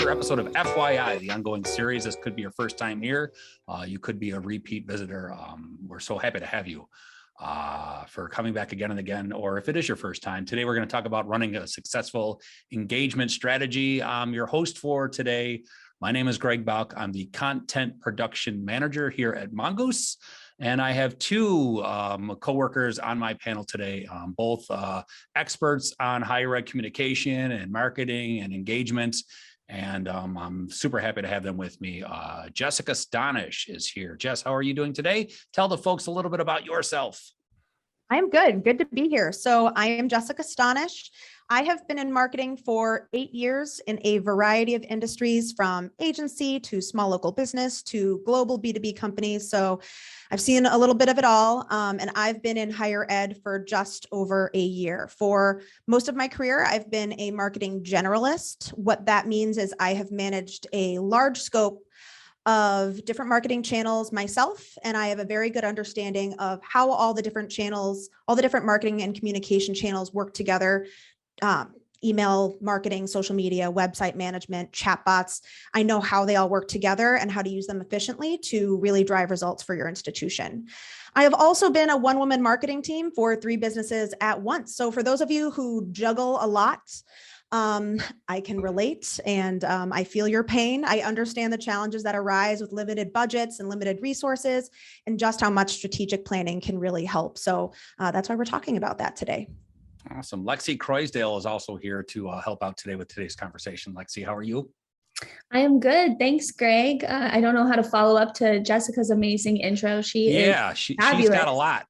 another episode of FYI, the ongoing series. This could be your first time here. You could be a repeat visitor. We're so happy to have you for coming back again and again, or if it is your first time. Today, we're going to talk about running a successful engagement strategy. I'm your host for today. My name is Greg Bauk. I'm the content production manager here at Mongoose. And I have two coworkers on my panel today, both experts on higher ed communication and marketing and engagement. And I'm super happy to have them with me. Jessica Stonish is here. Jess, how are you doing today? Tell the folks a little bit about yourself. I'm good. Good to be here. So I am Jessica Stonish. I have been in marketing for 8 years in a variety of industries, from agency to small local business to global B2B companies. So I've seen a little bit of it all. And I've been in higher ed for just over a year. For most of my career, I've been a marketing generalist. What that means is I have managed a large scope of different marketing channels myself, and I have a very good understanding of how all the different channels, all the different marketing and communication channels work together. Email marketing, social media, website management, chatbots. I know how they all work together and how to use them efficiently to really drive results for your institution. I have also been a one-woman marketing team for 3 businesses at once. So for those of you who juggle a lot, I can relate, and I feel your pain. I understand the challenges that arise with limited budgets and limited resources, and just how much strategic planning can really help. So that's why we're talking about that today. Awesome. Lexi Croysdale is also here to help out today with today's conversation. Lexi, how are you? I am good. Thanks, Greg. I don't know how to follow up to Jessica's amazing intro. She's got a lot.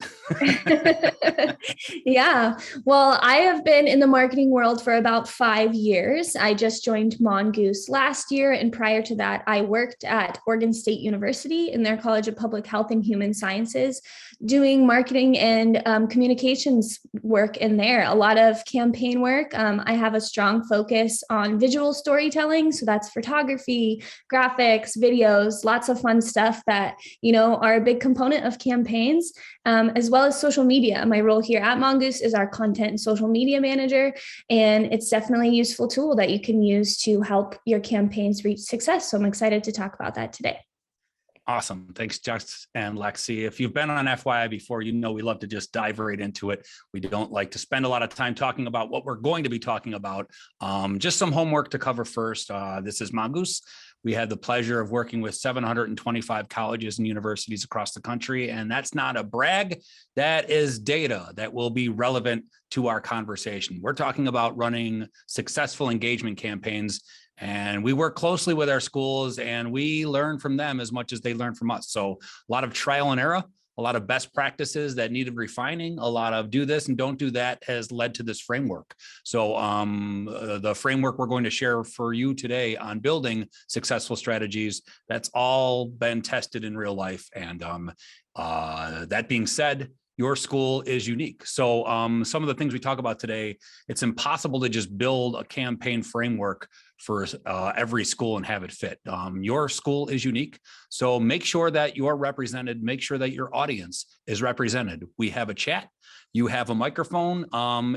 Yeah. Well, I have been in the marketing world for about 5 years. I just joined Mongoose last year. And prior to that, I worked at Oregon State University in their College of Public Health and Human Sciences, doing marketing and communications work in there. A lot of campaign work. I have a strong focus on visual storytelling. So that's photography, graphics, videos, lots of fun stuff that, are a big component of campaigns, as well as social media. My role here at Mongoose is our content and social media manager, and it's definitely a useful tool that you can use to help your campaigns reach success. So I'm excited to talk about that today. Awesome. Thanks, Jess and Lexi. If you've been on FYI before, we love to just dive right into it. We don't like to spend a lot of time talking about what we're going to be talking about. Just some homework to cover first. This is Mongoose. We had the pleasure of working with 725 colleges and universities across the country. And that's not a brag. That is data that will be relevant to our conversation. We're talking about running successful engagement campaigns. And we work closely with our schools, and we learn from them as much as they learn from us. So a lot of trial and error, a lot of best practices that needed refining, a lot of do this and don't do that has led to this framework. So the framework we're going to share for you today on building successful strategies, that's all been tested in real life. And that being said, your school is unique. So some of the things we talk about today, it's impossible to just build a campaign framework for every school and have it fit. Your school is unique. So make sure that you're represented, make sure that your audience is represented. We have a chat, you have a microphone.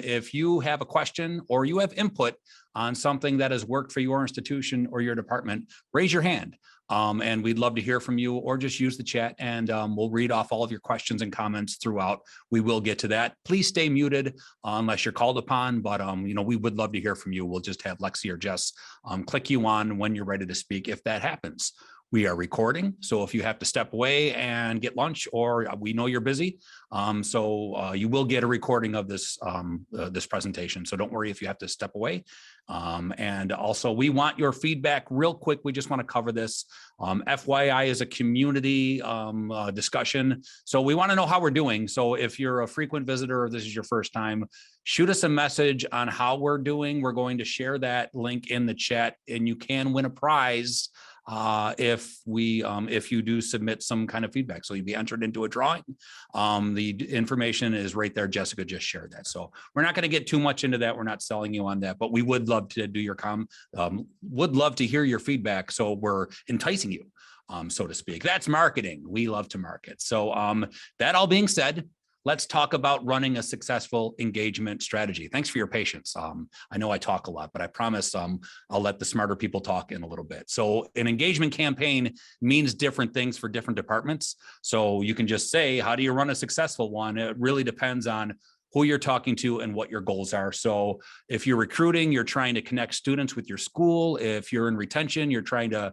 If you have a question or you have input on something that has worked for your institution or your department, raise your hand. And we'd love to hear from you, or just use the chat, and we'll read off all of your questions and comments throughout. We will get to that. Please stay muted unless you're called upon, but we would love to hear from you. We'll just have Lexi or Jess click you on when you're ready to speak, if that happens. We are recording, so if you have to step away and get lunch, or we know you're busy, you will get a recording of this this presentation. So don't worry if you have to step away. And also, we want your feedback real quick. We just want to cover this. FYI is a community discussion, so we want to know how we're doing. So if you're a frequent visitor or this is your first time, shoot us a message on how we're doing. We're going to share that link in the chat, and you can win a prize if you do submit some kind of feedback. So you'll be entered into a drawing. The information is right there. Jessica just shared that. So we're not going to get too much into that. We're not selling you on that, but we would love to do your would love to hear your feedback. So we're enticing you, so to speak. That's marketing. We love to market. So that all being said, let's talk about running a successful engagement strategy. Thanks for your patience. I know I talk a lot, but I promise I'll let the smarter people talk in a little bit. So an engagement campaign means different things for different departments. So you can just say, how do you run a successful one? It really depends on who you're talking to and what your goals are. So if you're recruiting, you're trying to connect students with your school. If you're in retention, you're trying to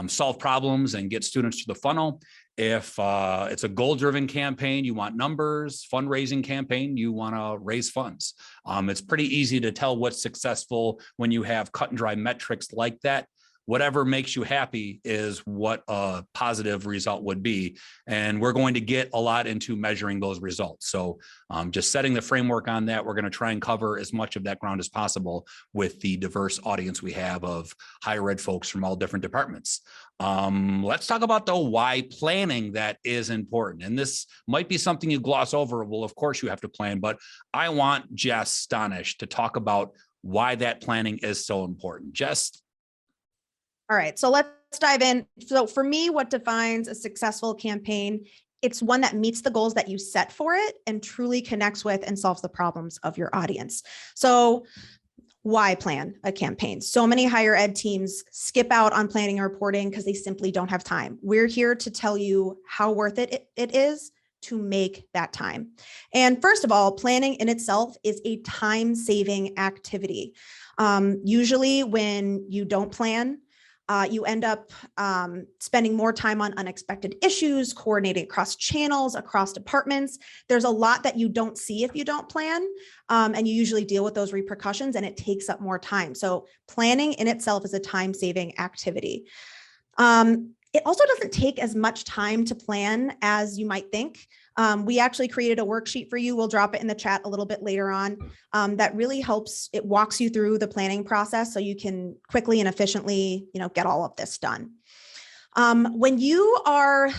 solve problems and get students to the funnel. If it's a goal-driven campaign, you want numbers. Fundraising campaign, you want to raise funds. It's pretty easy to tell what's successful when you have cut and dry metrics like that. Whatever makes you happy is what a positive result would be. And we're going to get a lot into measuring those results. So just setting the framework on that, we're going to try and cover as much of that ground as possible with the diverse audience we have of higher ed folks from all different departments. Let's talk about the why planning that is important. And this might be something you gloss over. Well, of course you have to plan, but I want Jess Stonish to talk about why that planning is so important. Jess. All right, so let's dive in. So for me, what defines a successful campaign? It's one that meets the goals that you set for it and truly connects with and solves the problems of your audience. So why plan a campaign? So many higher ed teams skip out on planning and reporting because they simply don't have time. We're here to tell you how worth it is to make that time. And first of all, planning in itself is a time-saving activity. Usually when you don't plan, you end up spending more time on unexpected issues, coordinating across channels, across departments. There's a lot that you don't see if you don't plan, and you usually deal with those repercussions, and it takes up more time. So planning in itself is a time-saving activity. It also doesn't take as much time to plan as you might think. We actually created a worksheet for you. We'll drop it in the chat a little bit later on. That really helps. It walks you through the planning process so you can quickly and efficiently, get all of this done. When you are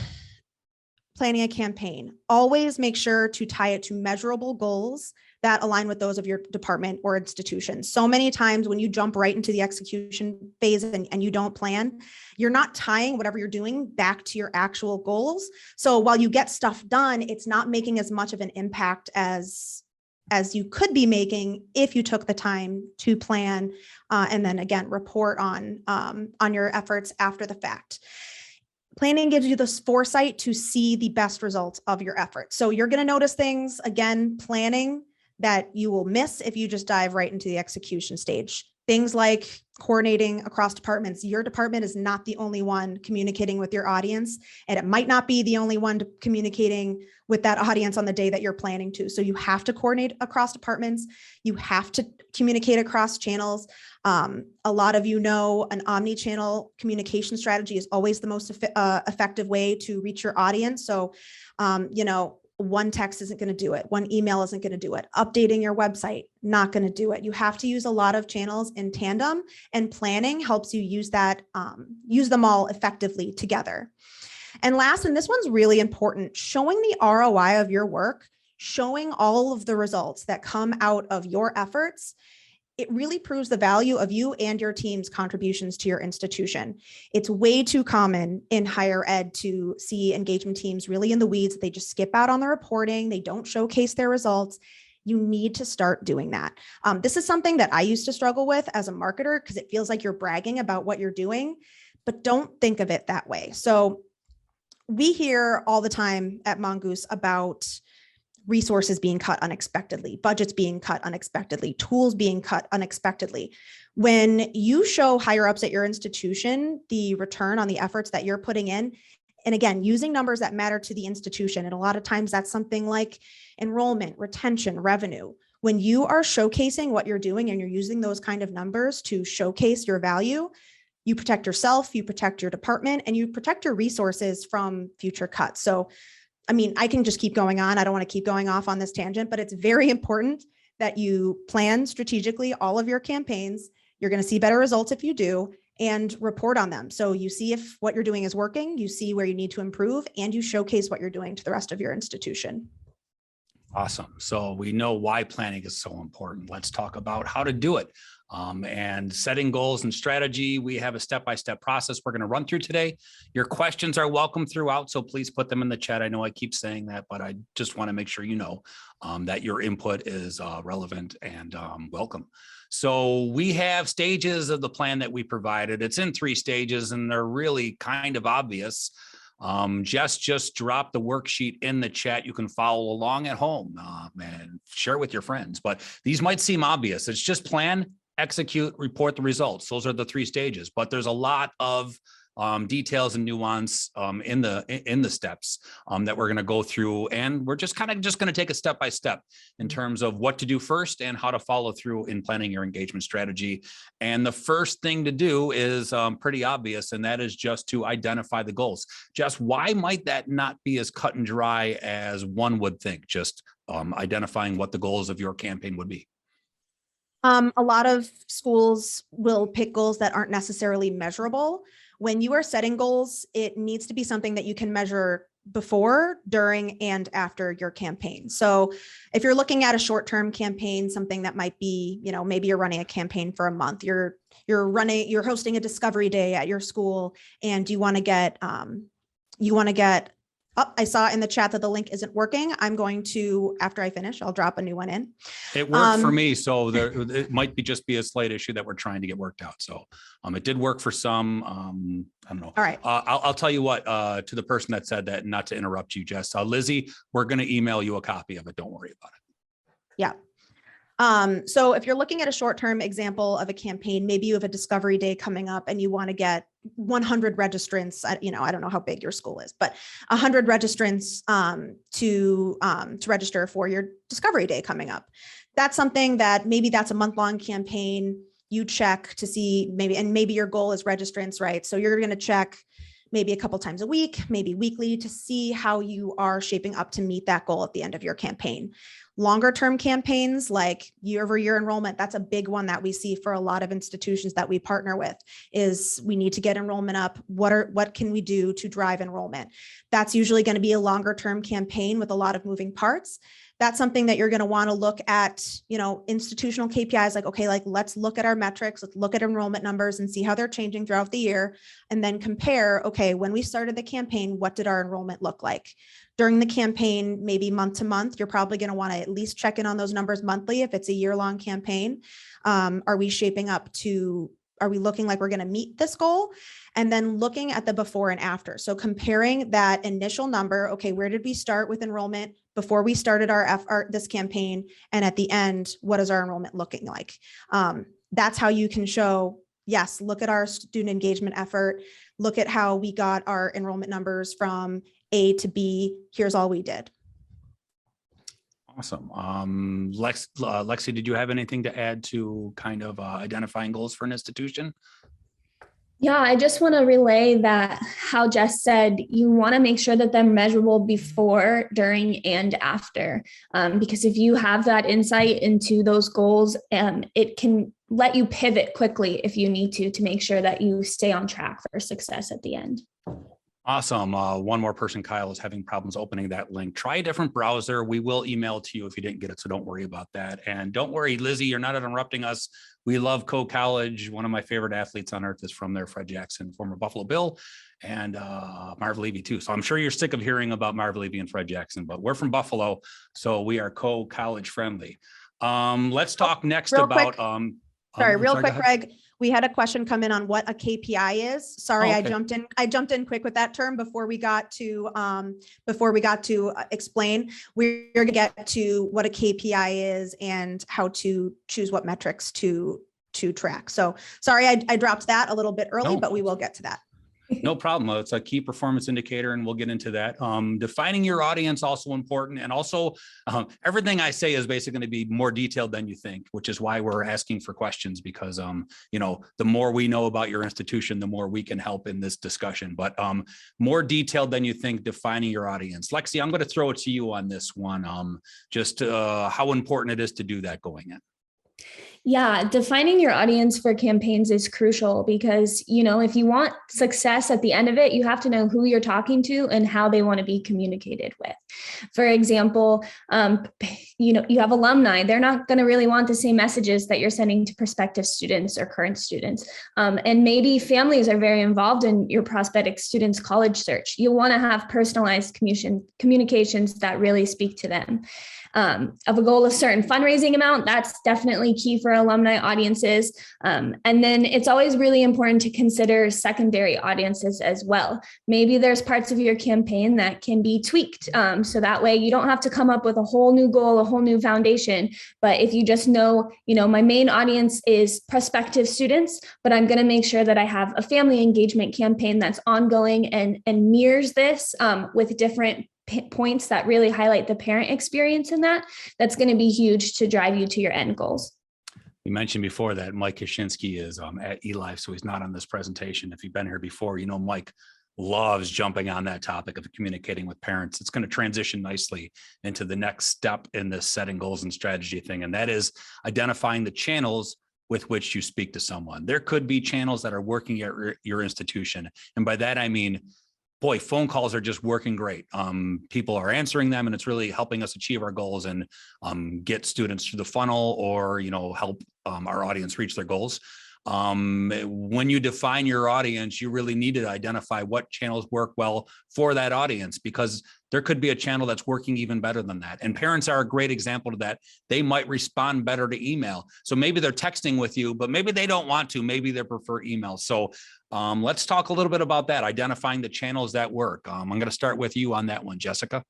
planning a campaign, always make sure to tie it to measurable goals that align with those of your department or institution. So many times when you jump right into the execution phase and you don't plan, you're not tying whatever you're doing back to your actual goals. So while you get stuff done, it's not making as much of an impact as you could be making if you took the time to plan and then again, report on your efforts after the fact. Planning gives you this foresight to see the best results of your efforts. So you're going to notice things, again, planning that you will miss if you just dive right into the execution stage. Things like coordinating across departments. Your department is not the only one communicating with your audience, and it might not be the only one communicating with that audience on the day that you're planning to. So you have to coordinate across departments. You have to communicate across channels. A lot of an omni-channel communication strategy is always the most effective way to reach your audience. So, one text isn't going to do it. One email isn't going to do it. Updating your website, not going to do it. You have to use a lot of channels in tandem, and planning helps you use them all effectively together. And last, and this one's really important, showing the ROI of your work, showing all of the results that come out of your efforts. It really proves the value of you and your team's contributions to your institution. It's way too common in higher ed to see engagement teams really in the weeds. They just skip out on the reporting. They don't showcase their results. You need to start doing that. This is something that I used to struggle with as a marketer because it feels like you're bragging about what you're doing, but don't think of it that way. So we hear all the time at Mongoose about resources being cut unexpectedly, budgets being cut unexpectedly, tools being cut unexpectedly. When you show higher ups at your institution the return on the efforts that you're putting in, and again, using numbers that matter to the institution, and a lot of times that's something like enrollment, retention, revenue. When you are showcasing what you're doing and you're using those kind of numbers to showcase your value, you protect yourself, you protect your department, and you protect your resources from future cuts. So I can just keep going on. I don't want to keep going off on this tangent, but it's very important that you plan strategically all of your campaigns. You're going to see better results if you do, and report on them. So you see if what you're doing is working, you see where you need to improve, and you showcase what you're doing to the rest of your institution. Awesome. So we know why planning is so important. Let's talk about how to do it. And setting goals and strategy. We have a step-by-step process we're going to run through today. Your questions are welcome throughout, so please put them in the chat. I know I keep saying that, but I just want to make sure you know that your input is relevant and welcome. So we have stages of the plan that we provided. It's in 3 stages, and they're really kind of obvious. Just drop the worksheet in the chat. You can follow along at home and share it with your friends, but these might seem obvious. It's just plan, execute, report the results. Those are the 3 stages, but there's a lot of details and nuance in the steps that we're going to go through, and we're just going to take a step by step in terms of what to do first and how to follow through in planning your engagement strategy. And the first thing to do is pretty obvious, and that is just to identify the goals. Just why might that not be as cut and dry as one would think? Just identifying what the goals of your campaign would be. A lot of schools will pick goals that aren't necessarily measurable. When you are setting goals, it needs to be something that you can measure before, during, and after your campaign. So if you're looking at a short-term campaign, something that might be, maybe you're running a campaign for a month, you're hosting a discovery day at your school, and you want to get, I saw in the chat that the link isn't working. I'm going to, after I finish, I'll drop a new one in. It worked for me, so it might just be a slight issue that we're trying to get worked out. So it did work for some. I don't know. All right. I'll tell you what, to the person that said that, not to interrupt you, Jess, Lizzie, we're going to email you a copy of it. Don't worry about it. Yeah. So if you're looking at a short-term example of a campaign, maybe you have a discovery day coming up and you want to get 100 registrants, I don't know how big your school is, but 100 registrants to register for your discovery day coming up. That's something that maybe that's a month-long campaign. You check to see maybe your goal is registrants, right? So you're going to check maybe a couple times a week, maybe weekly, to see how you are shaping up to meet that goal at the end of your campaign. Longer term campaigns like year-over-year enrollment, that's a big one that we see for a lot of institutions that we partner with, is we need to get enrollment up. What can we do to drive enrollment? That's usually going to be a longer term campaign with a lot of moving parts. That's something that you're going to want to look at, institutional KPIs, let's look at our metrics, let's look at enrollment numbers and see how they're changing throughout the year, and then compare, okay, when we started the campaign, what did our enrollment look like? During the campaign, maybe month to month, you're probably going to want to at least check in on those numbers monthly if it's a year-long campaign. Are we looking like we're going to meet this goal? And then looking at the before and after. So comparing that initial number, okay, where did we start with enrollment before we started this campaign? And at the end, what is our enrollment looking like? That's how you can show, yes, look at our student engagement effort. Look at how we got our enrollment numbers from A to B. Here's all we did. Awesome. Lexi, did you have anything to add to kind of identifying goals for an institution? Yeah, I just want to relay that how Jess said, you want to make sure that they're measurable before, during, and after. Because if you have that insight into those goals, it can let you pivot quickly if you need to make sure that you stay on track for success at the end. Awesome. One more person, Kyle, is having problems opening that link. Try a different browser. We will email it to you if you didn't get it, so don't worry about that. And don't worry, Lizzie, you're not interrupting us. We love Coe College. One of my favorite athletes on earth is from there, Fred Jackson, former Buffalo Bill, and Marv Levy too. So I'm sure you're sick of hearing about Marv Levy and Fred Jackson, but we're from Buffalo, so we are Coe College friendly. Let's talk next about... Real quick, Greg. We had a question come in on what a KPI is. Sorry, okay. I jumped in quick with that term before we got to explain. We're going to get to what a KPI is and how to choose what metrics to track. So sorry, I dropped that a little bit early, but we will get to that. No problem. It's a key performance indicator, and we'll get into that. Defining your audience also important, and also everything I say is basically going to be more detailed than you think, which is why we're asking for questions, because the more we know about your institution, the more we can help in this discussion. But more detailed than you think, defining your audience. Lexi, I'm going to throw it to you on this one. Just how important it is to do that going in. Yeah, defining your audience for campaigns is crucial because, if you want success at the end of it, you have to know who you're talking to and how they want to be communicated with. For example, you have alumni. They're not going to really want the same messages that you're sending to prospective students or current students. And maybe families are very involved in your prospective students' college search. You'll want to have personalized communications that really speak to them. Of a goal of certain fundraising amount, that's definitely key for alumni audiences. And then it's always really important to consider secondary audiences as well. Maybe there's parts of your campaign that can be tweaked. So that way you don't have to come up with a whole new goal, a whole new foundation. But if you just know, my main audience is prospective students, but I'm going to make sure that I have a family engagement campaign that's ongoing and mirrors this with different points that really highlight the parent experience in that's going to be huge to drive you to your end goals. You mentioned before that Mike Kaczynski is at eLife, so he's not on this presentation. If you've been here before, Mike loves jumping on that topic of communicating with parents. It's going to transition nicely into the next step in this setting goals and strategy thing, and that is identifying the channels with which you speak to someone. There could be channels that are working at your institution, and by that I mean, boy, phone calls are just working great. People are answering them, and it's really helping us achieve our goals and get students through the funnel, or help our audience reach their goals. When you define your audience, you really need to identify what channels work well for that audience, because there could be a channel that's working even better than that. And parents are a great example of that. They might respond better to email. So maybe they're texting with you, but maybe they don't want to. Maybe they prefer email. So let's talk a little bit about that, identifying the channels that work. I'm going to start with you on that one, Jessica.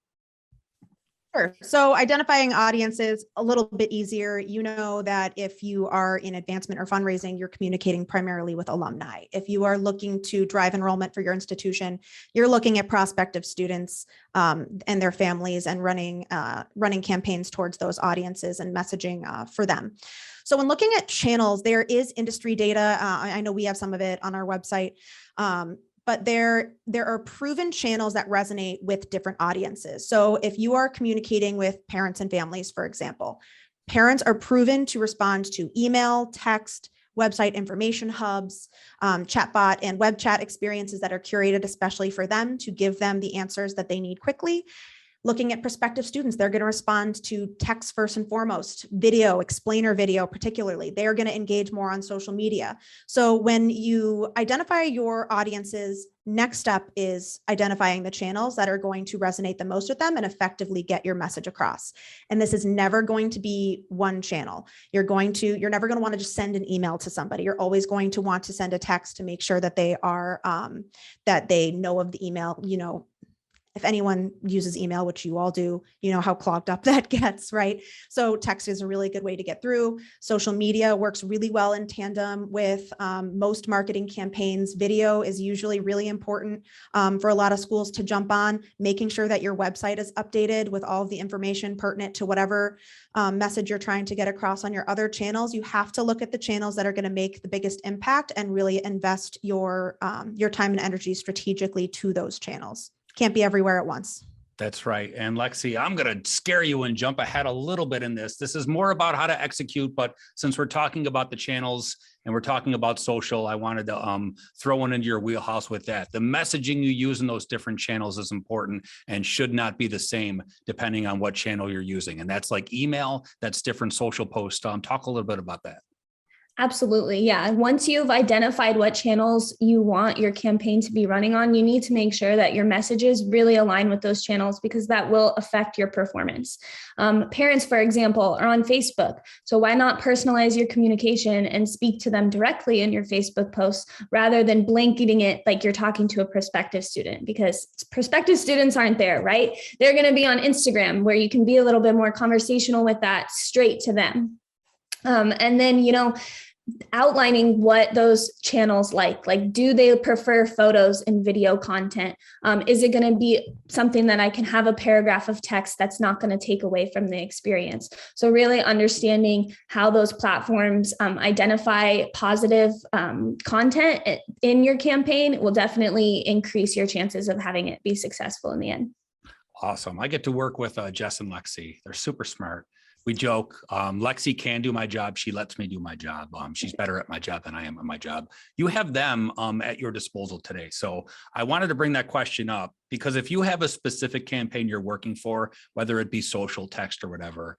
Sure. So identifying audiences a little bit easier. You know that if you are in advancement or fundraising, you're communicating primarily with alumni. If you are looking to drive enrollment for your institution, you're looking at prospective students and their families and running campaigns towards those audiences and messaging for them. So when looking at channels, there is industry data. I know we have some of it on our website. But there are proven channels that resonate with different audiences. So if you are communicating with parents and families, for example, parents are proven to respond to email, text, website information hubs, chatbot and web chat experiences that are curated especially for them to give them the answers that they need quickly. Looking at prospective students, they're going to respond to text first and foremost, video, explainer video particularly. They're going to engage more on social media. So when you identify your audiences, next step is identifying the channels that are going to resonate the most with them and effectively get your message across. And this is never going to be one channel. You're never going to want to just send an email to somebody. You're always going to want to send a text to make sure that they are, that they know of the email, if anyone uses email, which you all do, you know how clogged up that gets, right? So text is a really good way to get through. Social media works really well in tandem with most marketing campaigns. Video is usually really important for a lot of schools to jump on, making sure that your website is updated with all of the information pertinent to whatever message you're trying to get across on your other channels. You have to look at the channels that are going to make the biggest impact and really invest your time and energy strategically to those channels. Can't be everywhere at once. That's right. And Lexi, I'm going to scare you and jump ahead a little bit in this. This is more about how to execute, but since we're talking about the channels and we're talking about social, I wanted to throw one into your wheelhouse with that. The messaging you use in those different channels is important and should not be the same depending on what channel you're using. And that's like email, that's different social posts. Talk a little bit about that. Absolutely. Yeah. Once you've identified what channels you want your campaign to be running on, you need to make sure that your messages really align with those channels because that will affect your performance. Parents, for example, are on Facebook. So why not personalize your communication and speak to them directly in your Facebook posts rather than blanketing it like you're talking to a prospective student, because prospective students aren't there, right? They're going to be on Instagram where you can be a little bit more conversational with that straight to them. And then, outlining what those channels like do they prefer photos and video content? Is it going to be something that I can have a paragraph of text that's not going to take away from the experience? So really understanding how those platforms identify positive content in your campaign will definitely increase your chances of having it be successful in the end. Awesome. I get to work with Jess and Lexi. They're super smart. We joke. Lexi can do my job. She lets me do my job. She's better at my job than I am at my job. You have them at your disposal today. So I wanted to bring that question up because if you have a specific campaign you're working for, whether it be social, text, or whatever,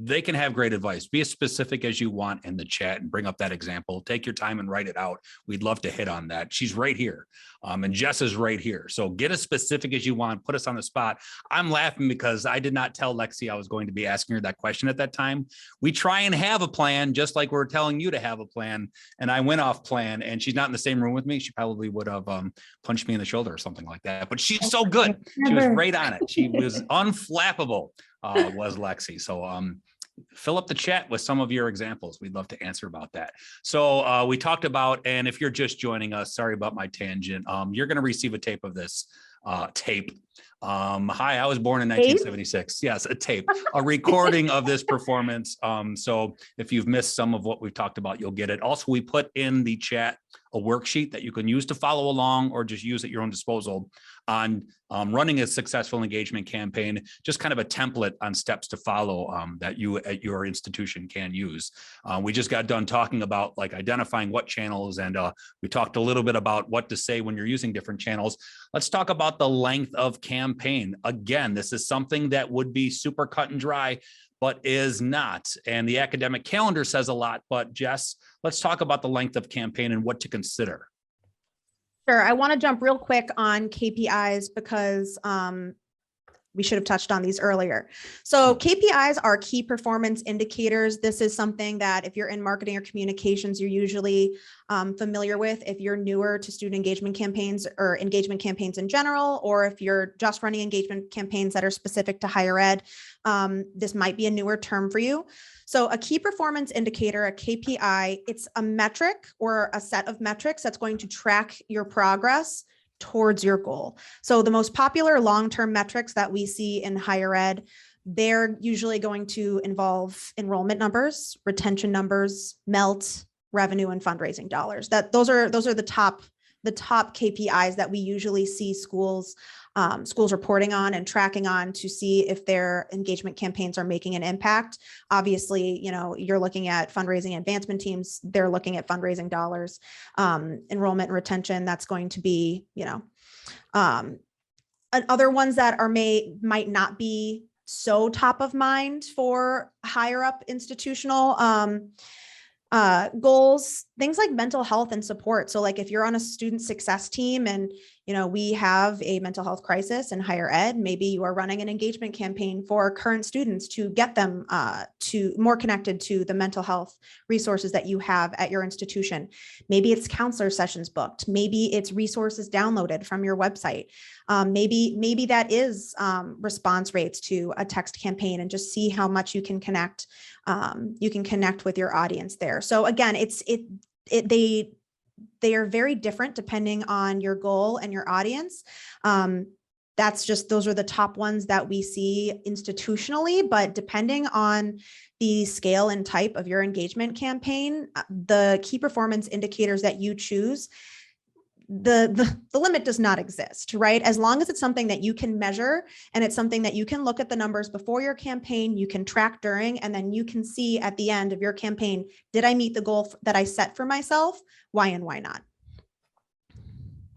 they can have great advice. Be as specific as you want in the chat and bring up that example. Take your time and write it out. We'd love to hit on that. She's right here. And Jess is right here. So get as specific as you want. Put us on the spot. I'm laughing because I did not tell Lexi I was going to be asking her that question at that time. We try and have a plan, just like we're telling you to have a plan. And I went off plan, and she's not in the same room with me. She probably would have punched me in the shoulder or something like that. But she's so good. She was right on it. She was unflappable, was Lexi. So fill up the chat with some of your examples. We'd love to answer about that. So we talked about, and if you're just joining us, sorry about my tangent. You're going to receive a tape of this tape. Hi, I was born in 1976. Yes, a tape, a recording of this performance. So if you've missed some of what we've talked about, you'll get it. Also, we put in the chat a worksheet that you can use to follow along or just use at your own disposal on running a successful engagement campaign, just kind of a template on steps to follow that you at your institution can use. We just got done talking about like identifying what channels, and we talked a little bit about what to say when you're using different channels. Let's talk about the length of campaign. Again, this is something that would be super cut and dry, but is not. And the academic calendar says a lot, but Jess, let's talk about the length of campaign and what to consider. Sure. I want to jump real quick on KPIs because we should have touched on these earlier. So KPIs are key performance indicators. This is something that if you're in marketing or communications, you're usually familiar with. If you're newer to student engagement campaigns or engagement campaigns in general, or if you're just running engagement campaigns that are specific to higher ed, this might be a newer term for you. So a key performance indicator, a KPI, it's a metric or a set of metrics that's going to track your progress towards your goal. So the most popular long-term metrics that we see in higher ed, they're usually going to involve enrollment numbers, retention numbers, MELT, revenue, and fundraising dollars. Those are the top KPIs that we usually see schools reporting on and tracking on to see if their engagement campaigns are making an impact. Obviously, you're looking at fundraising advancement teams, they're looking at fundraising dollars, enrollment and retention, that's going to be, other ones that might not be so top of mind for higher up institutional goals, things like mental health and support. So like if you're on a student success team and, we have a mental health crisis in higher ed, maybe you are running an engagement campaign for current students to get them to more connected to the mental health resources that you have at your institution. Maybe it's counselor sessions booked. Maybe it's resources downloaded from your website. Maybe that is response rates to a text campaign, and just see how much you can connect. You can connect with your audience there. So again, they are very different depending on your goal and your audience. Those are the top ones that we see institutionally, but depending on the scale and type of your engagement campaign, the key performance indicators that you choose, the limit does not exist, right? As long as it's something that you can measure and it's something that you can look at the numbers before your campaign, you can track during, and then you can see at the end of your campaign, did I meet the goal that I set for myself? Why and why not?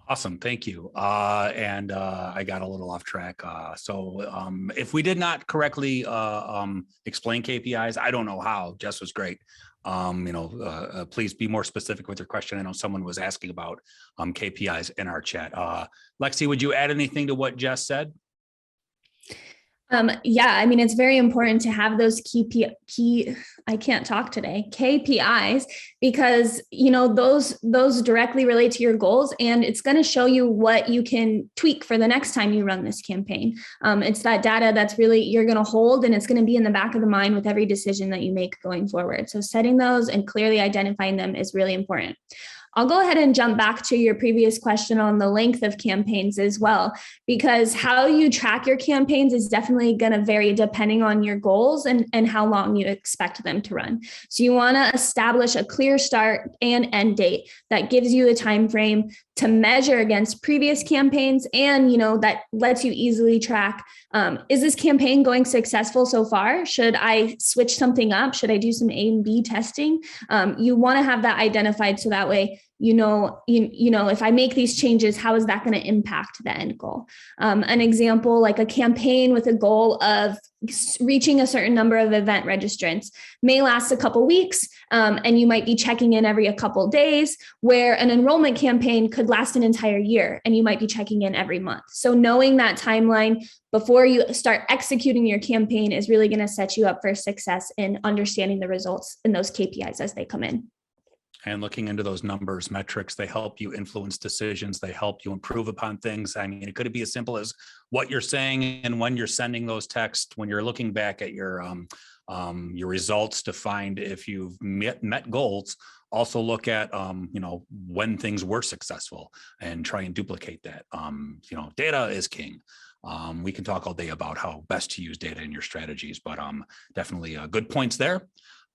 Awesome. Thank you. And I got a little off track. So if we did not correctly explain KPIs, I don't know how. Jess was great. Please be more specific with your question. I know someone was asking about KPIs in our chat. Lexi, would you add anything to what Jess said? It's very important to have those KPIs, because, those directly relate to your goals, and it's going to show you what you can tweak for the next time you run this campaign. It's that data that's really, you're going to hold, and it's going to be in the back of the mind with every decision that you make going forward. So setting those and clearly identifying them is really important. I'll go ahead and jump back to your previous question on the length of campaigns as well, because how you track your campaigns is definitely going to vary depending on your goals and how long you expect them to run. So you want to establish a clear start and end date that gives you a time frame to measure against previous campaigns, and that lets you easily track, is this campaign going successful so far? Should I switch something up? Should I do some A and B testing? You want to have that identified so that way if I make these changes, how is that going to impact the end goal? An example, like a campaign with a goal of reaching a certain number of event registrants may last a couple weeks, and you might be checking in every a couple days, where an enrollment campaign could last an entire year and you might be checking in every month. So knowing that timeline before you start executing your campaign is really going to set you up for success in understanding the results in those KPIs as they come in. And looking into those numbers, metrics, they help you influence decisions. They help you improve upon things. I mean, it could be as simple as what you're saying and when you're sending those texts, when you're looking back at your results to find if you've met goals. Also look at, when things were successful and try and duplicate that. Data is king. We can talk all day about how best to use data in your strategies, but definitely good points there.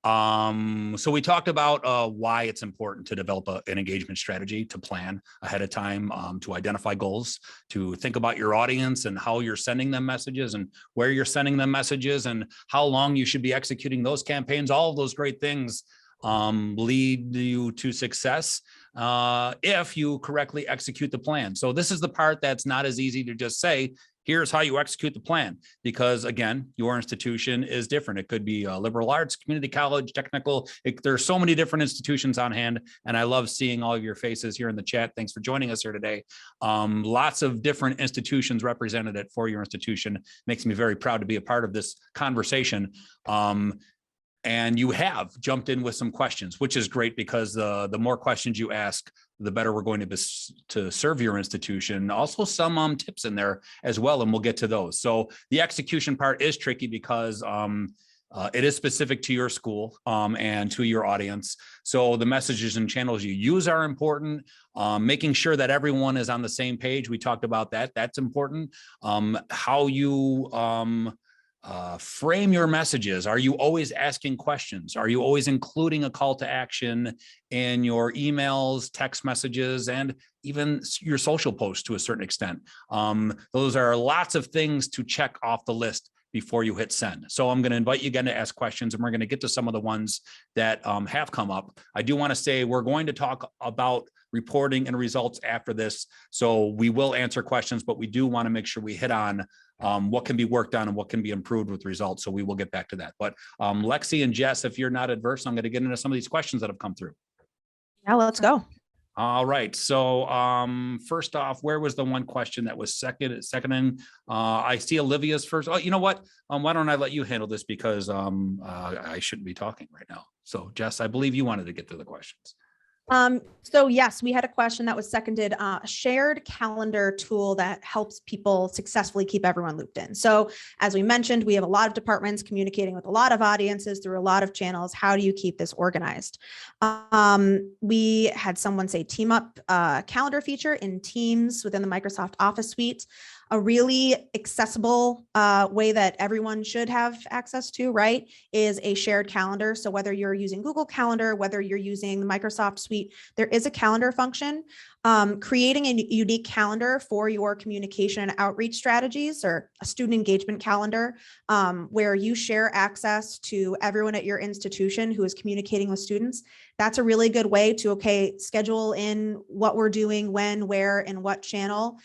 So we talked about why it's important to develop an engagement strategy, to plan ahead of time, to identify goals, to think about your audience and how you're sending them messages and where you're sending them messages and how long you should be executing those campaigns. All of those great things lead you to success if you correctly execute the plan. So this is the part that's not as easy to just say, here's how you execute the plan, because again, your institution is different. It could be a liberal arts, community college, technical. There's so many different institutions on hand. And I love seeing all of your faces here in the chat. Thanks for joining us here today. Lots of different institutions represented at For Your Institution. Makes me very proud to be a part of this conversation. And you have jumped in with some questions, which is great, because the more questions you ask, the better we're going to be to serve your institution. Also some tips in there as well, and we'll get to those. So the execution part is tricky because it is specific to your school and to your audience. So the messages and channels you use are important. Making sure that everyone is on the same page. We talked about that. That's important. How you frame your messages. Are you always asking questions? Are you always including a call to action in your emails, text messages, and even your social posts to a certain extent? Those are lots of things to check off the list before you hit send. So I'm going to invite you again to ask questions, and we're going to get to some of the ones that have come up. I do want to say we're going to talk about reporting and results after this. So we will answer questions, but we do want to make sure we hit on what can be worked on and what can be improved with results. So we will get back to that. But Lexi and Jess, if you're not adverse, I'm going to get into some of these questions that have come through. Yeah, let's go. All right. So first off, where was the one question that was seconding? I see Olivia's first. Oh, you know what? Why don't I let you handle this, because I shouldn't be talking right now. So Jess, I believe you wanted to get to the questions. So yes, we had a question that was seconded, a shared calendar tool that helps people successfully keep everyone looped in. So as we mentioned, we have a lot of departments communicating with a lot of audiences through a lot of channels. How do you keep this organized? We had someone say team up calendar feature in Teams within the Microsoft Office suite. A really accessible way that everyone should have access to, right, is a shared calendar. So whether you're using Google Calendar, whether you're using the Microsoft suite, there is a calendar function. Creating a unique calendar for your communication and outreach strategies, or a student engagement calendar, where you share access to everyone at your institution who is communicating with students. That's a really good way to, schedule in what we're doing, when, where, and what channel.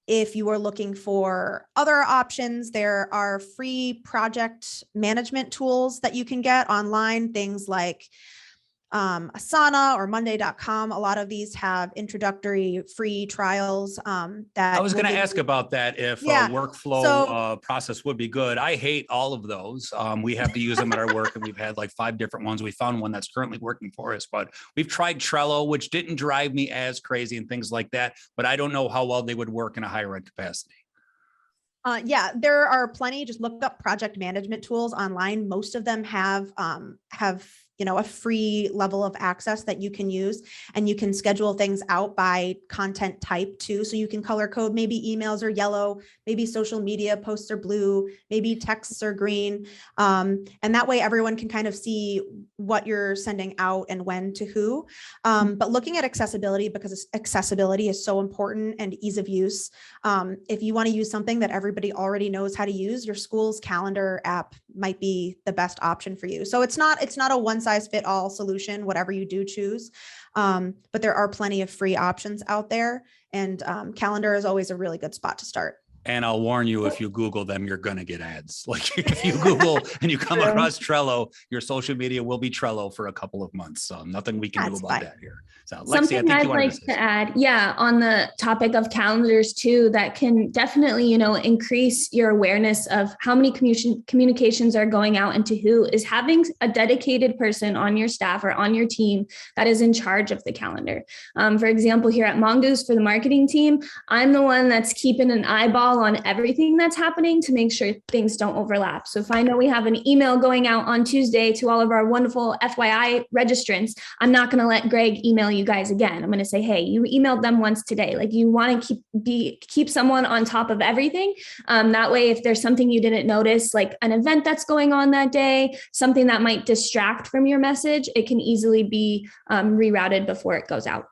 If you are looking for other options, there are free project management tools that you can get online, things like Asana or Monday.com. A lot of these have introductory free trials. That I was going to ask about that, if a workflow process would be good. I hate all of those. We have to use them at our work, and we've had like 5 different ones. We found one that's currently working for us, but we've tried Trello, which didn't drive me as crazy, and things like that. But I don't know how well they would work in a higher ed capacity. Yeah, there are plenty. Just look up project management tools online. Most of them have a free level of access that you can use, and you can schedule things out by content type too. So you can color code, maybe emails are yellow, maybe social media posts are blue, maybe texts are green. And that way everyone can kind of see what you're sending out and when to who. But looking at accessibility, because accessibility is so important, and ease of use. If you want to use something that everybody already knows how to use, your school's calendar app might be the best option for you. So it's not a one size fit all solution, whatever you do choose. But there are plenty of free options out there, and calendar is always a really good spot to start. And I'll warn you, if you Google them, you're going to get ads. Like if you Google and you come across Trello, your social media will be Trello for a couple of months. So nothing we can do about that here. So Lexi, Something I'd like to add, on the topic of calendars too, that can definitely, increase your awareness of how many communications are going out and to who, is having a dedicated person on your staff or on your team that is in charge of the calendar. For example, here at Mongoose for the marketing team, I'm the one that's keeping an eyeball on everything that's happening to make sure things don't overlap. So if I know we have an email going out on Tuesday to all of our wonderful FYI registrants, I'm not going to let Greg email you guys again. I'm going to say, hey, you emailed them once today. Like, you want to keep someone on top of everything. That way, if there's something you didn't notice, like an event that's going on that day, something that might distract from your message, it can easily be rerouted before it goes out.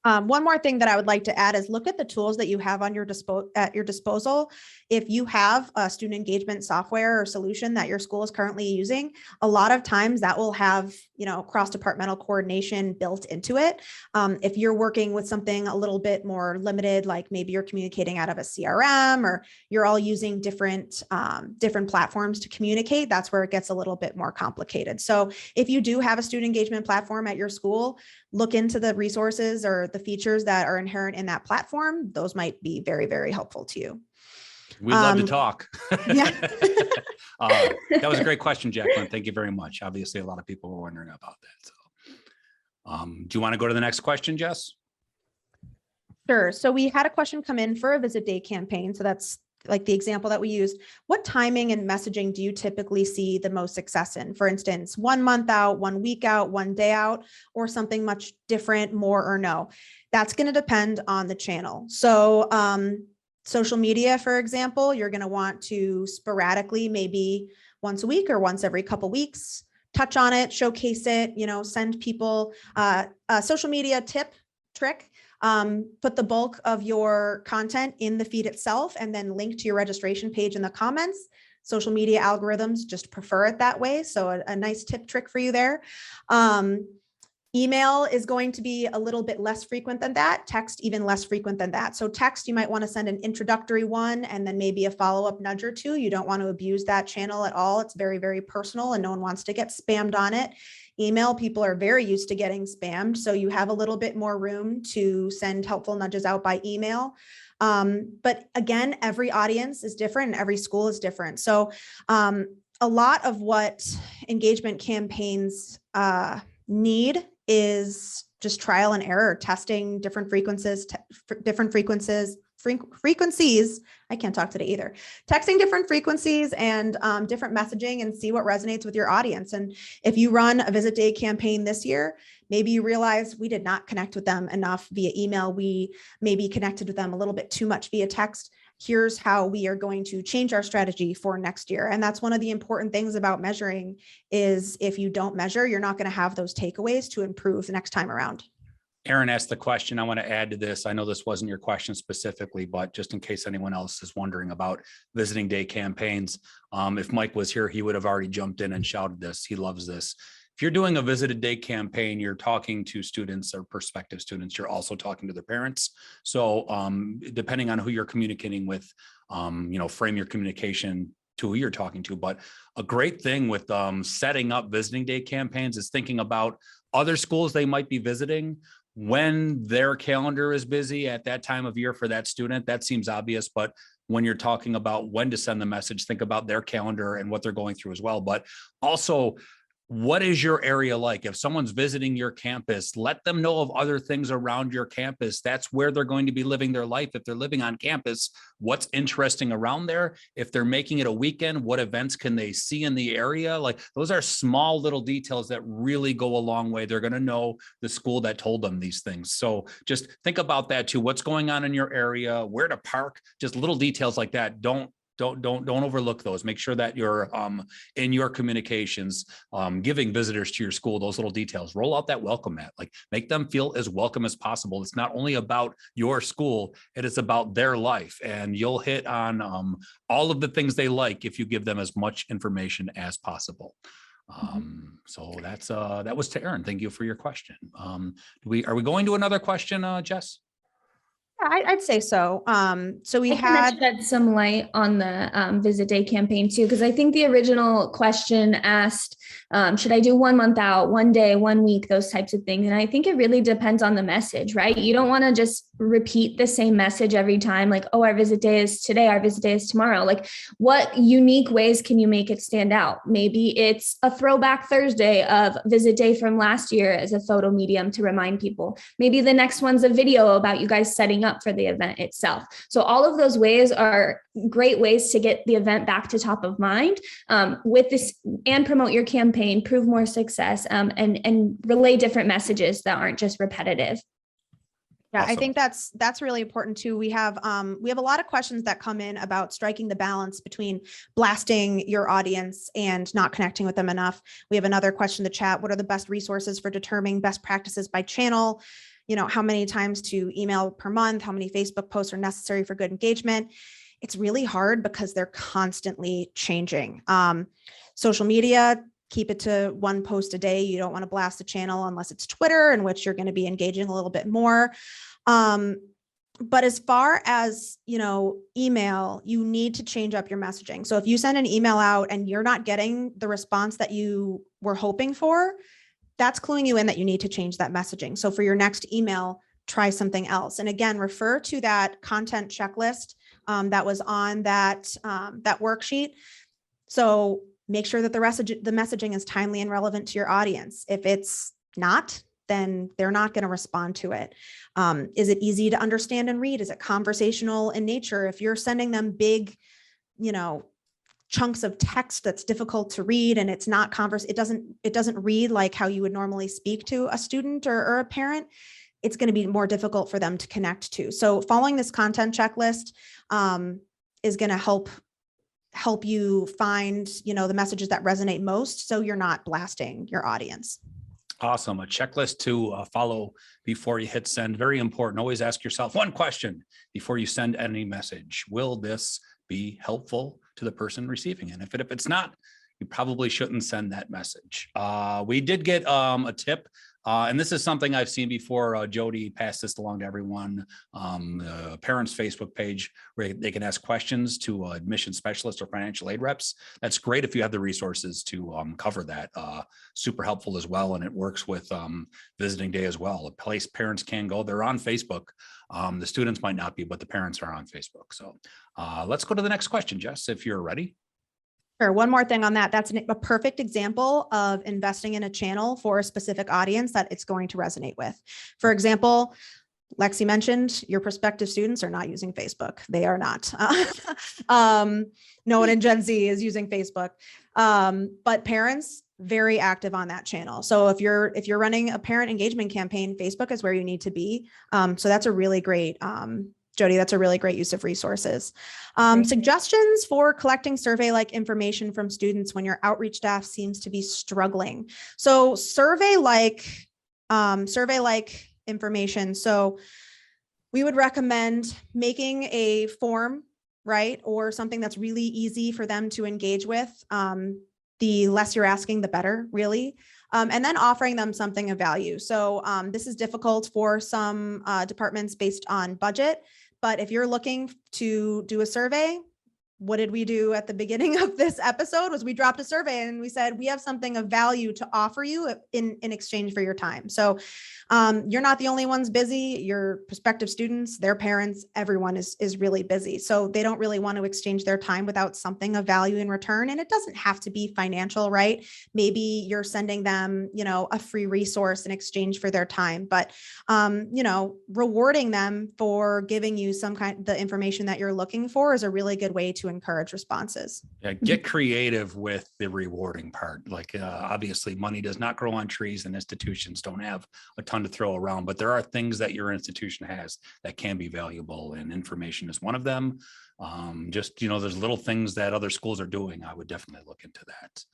One more thing that I would like to add is look at the tools that you have on your disposal. If you have a student engagement software or solution that your school is currently using, a lot of times that will have, cross-departmental coordination built into it. If you're working with something a little bit more limited, like maybe you're communicating out of a CRM, or you're all using different platforms to communicate, that's where it gets a little bit more complicated. So if you do have a student engagement platform at your school, look into the resources or the features that are inherent in that platform. Those might be very, very helpful to you. We'd love to talk. Yeah. That was a great question, Jacqueline. Thank you very much. Obviously, a lot of people were wondering about that. So, do you want to go to the next question, Jess? Sure. So we had a question come in for a visit day campaign. So that's like the example that we used. What timing and messaging do you typically see the most success in? For instance, 1 month out, 1 week out, 1 day out, or something much different, more or no? That's going to depend on the channel. So social media, for example, you're going to want to sporadically, maybe once a week or once every couple weeks, touch on it, showcase it, send people a social media trick. Put the bulk of your content in the feed itself, and then link to your registration page in the comments. Social media algorithms just prefer it that way. So a nice trick for you there. Email is going to be a little bit less frequent than that. Text, even less frequent than that. So text, you might want to send an introductory one and then maybe a follow-up nudge or two. You don't want to abuse that channel at all. It's very, very personal, and no one wants to get spammed on it. Email, people are very used to getting spammed. So you have a little bit more room to send helpful nudges out by email. But again, every audience is different and every school is different. So a lot of what engagement campaigns need is just trial and error, testing different frequencies. I can't talk today either. Texting different frequencies and different messaging, and see what resonates with your audience. And if you run a visit day campaign this year, maybe you realize we did not connect with them enough via email. We maybe connected with them a little bit too much via text. Here's how we are going to change our strategy for next year. And that's one of the important things about measuring, is if you don't measure, you're not going to have those takeaways to improve the next time around. Aaron asked the question. I want to add to this. I know this wasn't your question specifically, but just in case anyone else is wondering about visiting day campaigns, if Mike was here, he would have already jumped in and shouted this. He loves this. If you're doing a visited day campaign, you're talking to students or prospective students. You're also talking to their parents. So depending on who you're communicating with, frame your communication to who you're talking to. But a great thing with setting up visiting day campaigns is thinking about other schools they might be visiting, when their calendar is busy at that time of year for that student. That seems obvious, but when you're talking about when to send the message, think about their calendar and what they're going through as well. But also, what is your area like? If someone's visiting your campus, let them know of other things around your campus. That's where they're going to be living their life. If they're living on campus, what's interesting around there? If they're making it a weekend, what events can they see in the area? Like, those are small little details that really go a long way. They're going to know the school that told them these things. So just think about that too. What's going on in your area, where to park, just little details like that. Don't overlook those. Make sure that you're in your communications, giving visitors to your school those little details. Roll out that welcome mat. Like, make them feel as welcome as possible. It's not only about your school, it is about their life, and you'll hit on all of the things they like if you give them as much information as possible. So that was to Erin. Thank you for your question. Are we going to another question, Jess? I'd say so. So we I had shed some light on the visit day campaign too, because I think the original question asked, should I do 1 month out, 1 day, 1 week, those types of things. And I think it really depends on the message, right? You don't want to just repeat the same message every time, like, oh, our visit day is today, our visit day is tomorrow. Like, what unique ways can you make it stand out? Maybe it's a throwback Thursday of visit day from last year as a photo medium to remind people. Maybe the next one's a video about you guys setting up for the event itself. So all of those ways are great ways to get the event back to top of mind with this, and promote your campaign, prove more success, and relay different messages that aren't just repetitive. Yeah, Awesome. I think that's really important too. We have a lot of questions that come in about striking the balance between blasting your audience and not connecting with them enough. We have another question in the chat. What are the best resources for determining best practices by channel? You know, how many times to email per month? How many Facebook posts are necessary for good engagement? It's really hard because they're constantly changing. Social media, keep it to 1 post a day. You don't want to blast the channel unless it's Twitter, in which you're going to be engaging a little bit more. But as far as, you know, email, you need to change up your messaging. So if you send an email out and you're not getting the response that you were hoping for, that's cluing you in that you need to change that messaging. So for your next email, try something else. And again, refer to that content checklist that was on that worksheet. So make sure that the messaging is timely and relevant to your audience. If it's not, then they're not going to respond to it. Is it easy to understand and read? Is it conversational in nature? If you're sending them big, you know, chunks of text that's difficult to read and it's not it doesn't read like how you would normally speak to a student or a parent, it's going to be more difficult for them to connect to. So following this content checklist is going to help you find, you know, the messages that resonate most, so you're not blasting your audience. Awesome. A checklist to follow before you hit send. Very important. Always ask yourself one question before you send any message. Will this be helpful to the person receiving it? If it's not, you probably shouldn't send that message. We did get a tip, and this is something I've seen before. Jody passed this along to everyone. Parents' Facebook page where they can ask questions to admission specialists or financial aid reps. That's great if you have the resources to cover that. Super helpful as well, and it works with visiting day as well. A place parents can go. They're on Facebook. The students might not be, but the parents are on Facebook. So let's go to the next question, Jess, if you're ready. Sure. One more thing on that. That's a perfect example of investing in a channel for a specific audience that it's going to resonate with. For example, Lexi mentioned your prospective students are not using Facebook. They are not. No one in Gen Z is using Facebook, but parents very active on that channel. So if you're running a parent engagement campaign, Facebook is where you need to be. So that's a really great Jody, that's a really great use of resources. Suggestions for collecting survey-like information from students when your outreach staff seems to be struggling. So survey-like information. So we would recommend making a form, right? Or something that's really easy for them to engage with. The less you're asking, the better, really. And then offering them something of value. So this is difficult for some departments based on budget, but if you're looking to do a survey, what did we do at the beginning of this episode was we dropped a survey and we said, we have something of value to offer you in exchange for your time. So you're not the only ones busy. Your prospective students, their parents, everyone is really busy. So they don't really want to exchange their time without something of value in return. And it doesn't have to be financial, right? Maybe you're sending them, a free resource in exchange for their time, but, rewarding them for giving you the information that you're looking for is a really good way to encourage responses. Yeah, get creative with the rewarding part. Like obviously money does not grow on trees and institutions don't have a ton to throw around, but there are things that your institution has that can be valuable, and information is one of them. There's little things that other schools are doing. I would definitely look into that.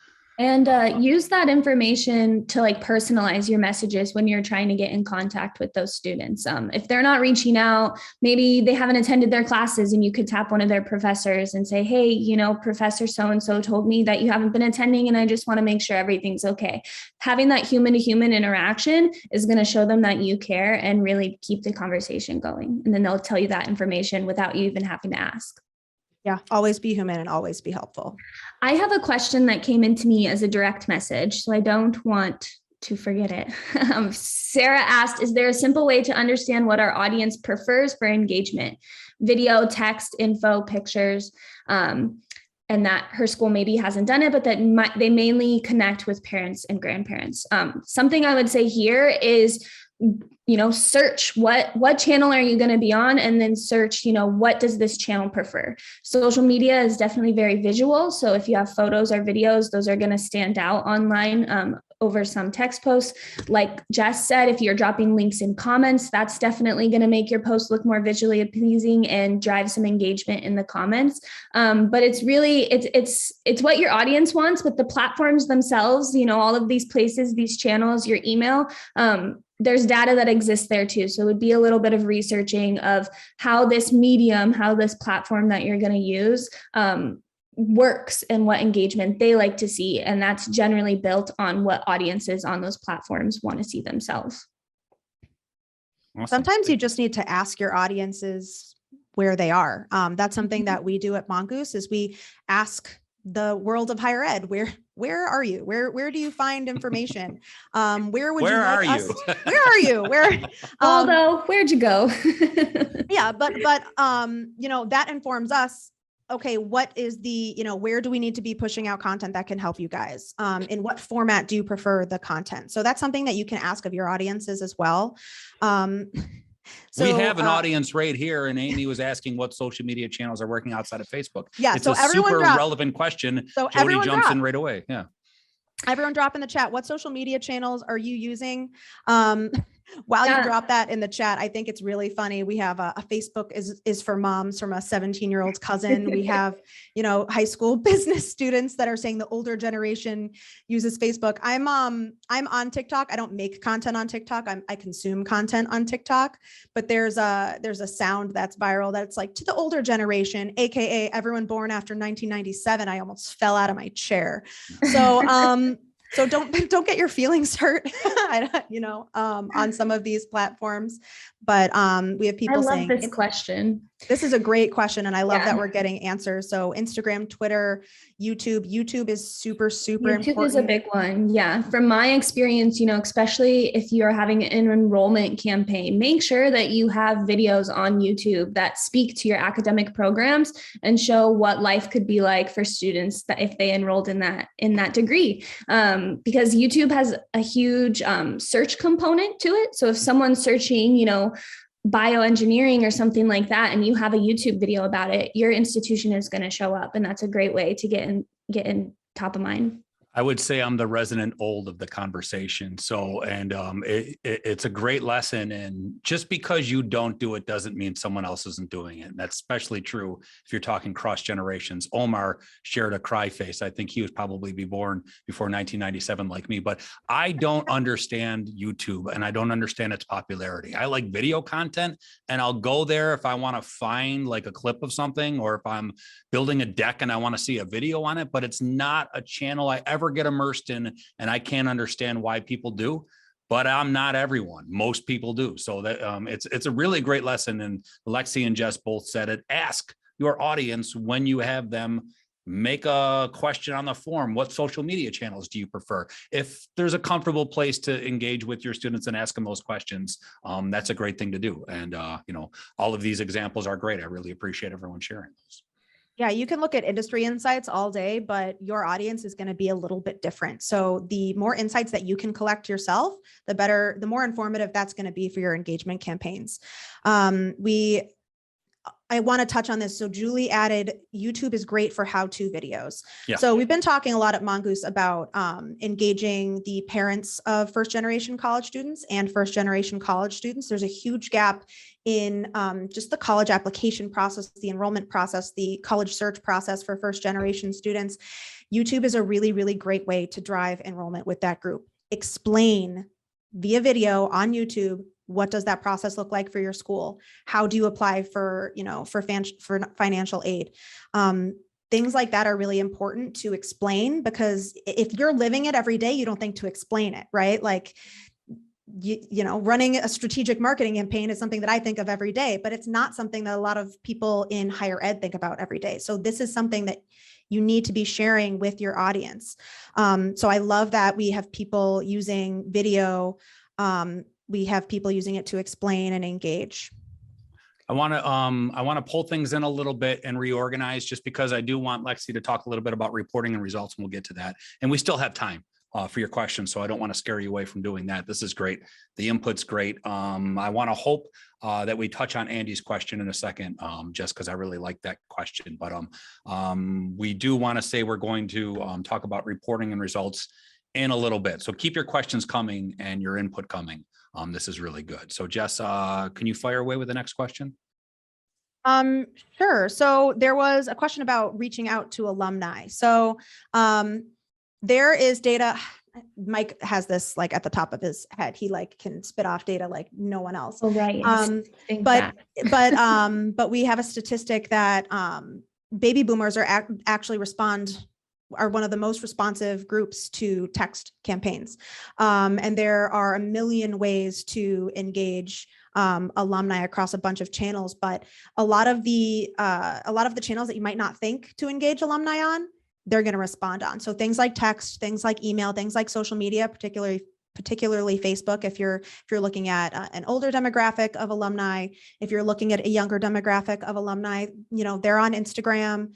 And use that information to personalize your messages when you're trying to get in contact with those students. If they're not reaching out, maybe they haven't attended their classes, and you could tap one of their professors and say, hey, Professor so-and-so told me that you haven't been attending, and I just want to make sure everything's okay. Having that human to human interaction is going to show them that you care and really keep the conversation going. And then they'll tell you that information without you even having to ask. Yeah, always be human and always be helpful. I have a question that came into me as a direct message, so I don't want to forget it. Sarah asked, is there a simple way to understand what our audience prefers for engagement? Video, text, info, pictures, and that her school maybe hasn't done it, but that they mainly connect with parents and grandparents. Something I would say here is, search what channel are you going to be on, and then search, what does this channel prefer? Social media is definitely very visual. So if you have photos or videos, those are going to stand out online over some text posts. Like Jess said, if you're dropping links in comments, that's definitely going to make your post look more visually pleasing and drive some engagement in the comments. But it's really, it's what your audience wants, but the platforms themselves, all of these places, these channels, your email, there's data that exists there too. So it would be a little bit of researching of how this medium, how this platform that you're going to use works and what engagement they like to see. And that's generally built on what audiences on those platforms want to see themselves. Awesome. Sometimes you just need to ask your audiences where they are. That's something that we do at Mongoose is we ask the world of higher ed, where are you? Where do you find information? Where would you like us? Where are you? Although, where'd you go? Yeah, but that informs us. Okay, what is where do we need to be pushing out content that can help you guys? In what format do you prefer the content? So that's something that you can ask of your audiences as well. So, we have an audience right here, and Amy was asking what social media channels are working outside of Facebook. Yeah, it's a super relevant question. So Jody jumps in right away. Yeah. Everyone drop in the chat. What social media channels are you using? While you drop that in the chat, I think it's really funny. We have a Facebook is for moms from a 17-year-old cousin. We have, high school business students that are saying the older generation uses Facebook. I'm on TikTok. I don't make content on TikTok. I consume content on TikTok, but there's a sound that's viral that's like to the older generation, AKA everyone born after 1997. I almost fell out of my chair. So don't get your feelings hurt, on some of these platforms. But we have people saying, I love this question. This is a great question. And I love that we're getting answers. So Instagram, Twitter, YouTube is super important. YouTube is a big one. Yeah. From my experience, especially if you're having an enrollment campaign, make sure that you have videos on YouTube that speak to your academic programs and show what life could be like for students that if they enrolled in that degree. Because YouTube has a huge search component to it. So if someone's searching, bioengineering or something like that, and you have a YouTube video about it, your institution is going to show up. And that's a great way to get in top of mind. I would say I'm the resident old of the conversation. So, and it's a great lesson. And just because you don't do it doesn't mean someone else isn't doing it. And that's especially true if you're talking cross generations. Omar shared a cry face. I think he was probably born before 1997 like me, but I don't understand YouTube and I don't understand its popularity. I like video content and I'll go there if I want to find like a clip of something, or if I'm building a deck and I want to see a video on it, but it's not a channel I ever get immersed in, and I can't understand why people do, but I'm not everyone. Most people do. So that it's a really great lesson. And Lexi and Jess both said it. Ask your audience when you have them make a question on the form. What social media channels do you prefer? If there's a comfortable place to engage with your students and ask them those questions, that's a great thing to do. And, all of these examples are great. I really appreciate everyone sharing those. Yeah, you can look at industry insights all day, but your audience is going to be a little bit different. So the more insights that you can collect yourself, the better, the more informative that's going to be for your engagement campaigns. I want to touch on this. So Julie added, YouTube is great for how-to videos. Yeah. So we've been talking a lot at Mongoose about engaging the parents of first-generation college students and first-generation college students. There's a huge gap in just the college application process, the enrollment process, the college search process for first-generation students. YouTube is a really, really great way to drive enrollment with that group. Explain via video on YouTube, what does that process look like for your school? How do you apply for, for financial aid? Things like that are really important to explain, because if you're living it every day, you don't think to explain it, right? Like, running a strategic marketing campaign is something that I think of every day, but it's not something that a lot of people in higher ed think about every day. So this is something that you need to be sharing with your audience. So I love that we have people using video. We have people using it to explain and engage. I want to pull things in a little bit and reorganize, just because I do want Lexi to talk a little bit about reporting and results, and we'll get to that. And we still have time for your questions, so I don't want to scare you away from doing that. This is great. The input's great. I want to hope that we touch on Andy's question in a second, just because I really like that question. But we do want to say we're going to talk about reporting and results in a little bit. So keep your questions coming and your input coming. This is really good. So Jess, can you fire away with the next question? Sure. So there was a question about reaching out to alumni. So there is data. Mike has this like at the top of his head. He can spit off data like no one else. Oh, right. But we have a statistic that baby boomers are actually are one of the most responsive groups to text campaigns. And there are a million ways to engage alumni across a bunch of channels, but a lot of the channels that you might not think to engage alumni on, they're going to respond on. So things like text, things like email, things like social media, particularly Facebook. If you're looking at an older demographic of alumni, if you're looking at a younger demographic of alumni, they're on Instagram.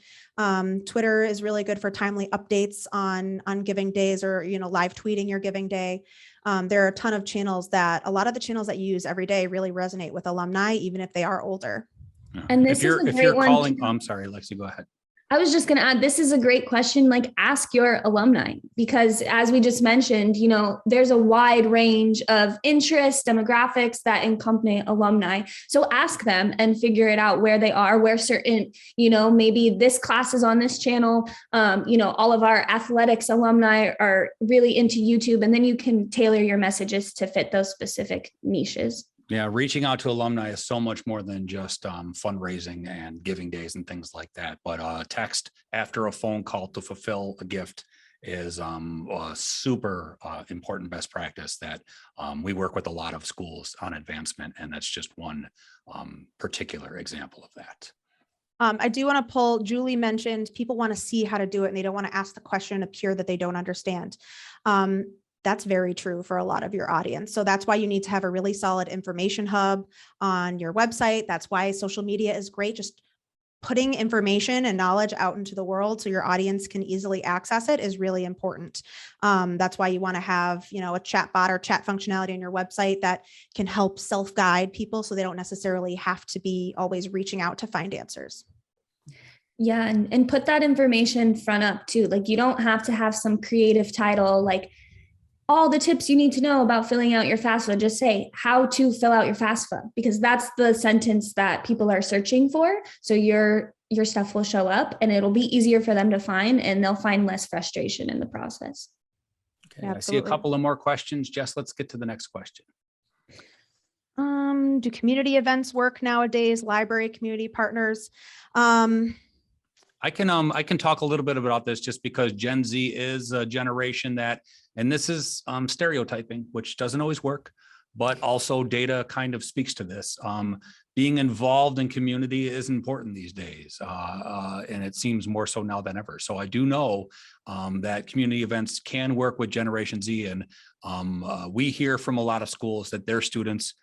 Twitter is really good for timely updates on giving days, or live tweeting your giving day. There are a ton of channels a lot of the channels that you use every day really resonate with alumni, even if they are older. Yeah. And this is a great one. Calling, I'm sorry, Lexi, go ahead. I was just going to add, this is a great question. Ask your alumni, because as we just mentioned, there's a wide range of interests, demographics that encompass alumni. So ask them and figure it out where they are, where certain, maybe this class is on this channel. All of our athletics alumni are really into YouTube, and then you can tailor your messages to fit those specific niches. Yeah, reaching out to alumni is so much more than just fundraising and giving days and things like that. But text after a phone call to fulfill a gift is a super important best practice that we work with a lot of schools on advancement, and that's just one particular example of that. I do want to pull, Julie mentioned people want to see how to do it and they don't want to ask the question and appear that they don't understand. That's very true for a lot of your audience. So that's why you need to have a really solid information hub on your website. That's why social media is great. Just putting information and knowledge out into the world so your audience can easily access it is really important. That's why you want to have, a chat bot or chat functionality on your website that can help self-guide people so they don't necessarily have to be always reaching out to find answers. Yeah. And put that information front up too. You don't have to have some creative title, all the tips you need to know about filling out your FAFSA. Just say how to fill out your FAFSA, because that's the sentence that people are searching for. So your stuff will show up and it'll be easier for them to find, and they'll find less frustration in the process. Okay, I see a couple of more questions. Jess, let's get to the next question. Do community events work nowadays? Library community partners? I can talk a little bit about this, just because Gen Z is a generation that, and this is stereotyping, which doesn't always work, but also data kind of speaks to this. being involved in community is important these days, and it seems more so now than ever. So I do know that community events can work with Generation Z, and we hear from a lot of schools that their students